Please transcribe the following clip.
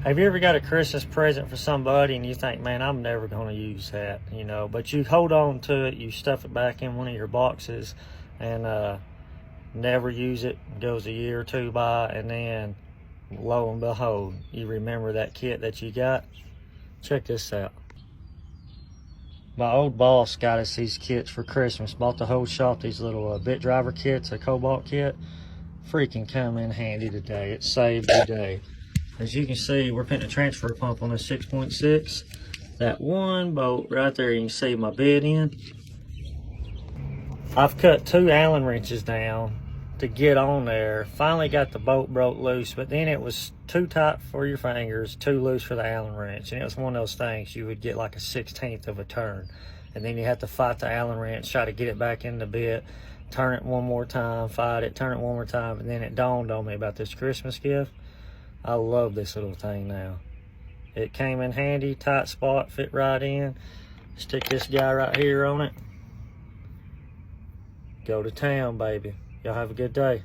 Have you ever got a Christmas present for somebody and you think, man, I'm never going to use that, you know, but you hold on to it, you stuff it back in one of your boxes and never use it, goes a year or two by, and then lo and behold, you remember that kit that you got? Check this out. My old boss got us these kits for Christmas, bought the whole shop these little bit driver kits, a Kobalt kit. Freaking come in handy today. It saved the day. As you can see, we're putting a transfer pump on this 6.6. That one bolt right there, you can see my bit in. I've cut 2 Allen wrenches down to get on there. Finally got the bolt broke loose, but then it was too tight for your fingers, too loose for the Allen wrench. And it was one of those things you would get like a 1/16 of a turn. And then you have to fight the Allen wrench, try to get it back in the bit, turn it one more time, fight it, turn it one more time. And then it dawned on me about this Christmas gift. I love this little thing now. It came in handy, tight spot, fit right in. Stick this guy right here on it. Go to town, baby. Y'all have a good day.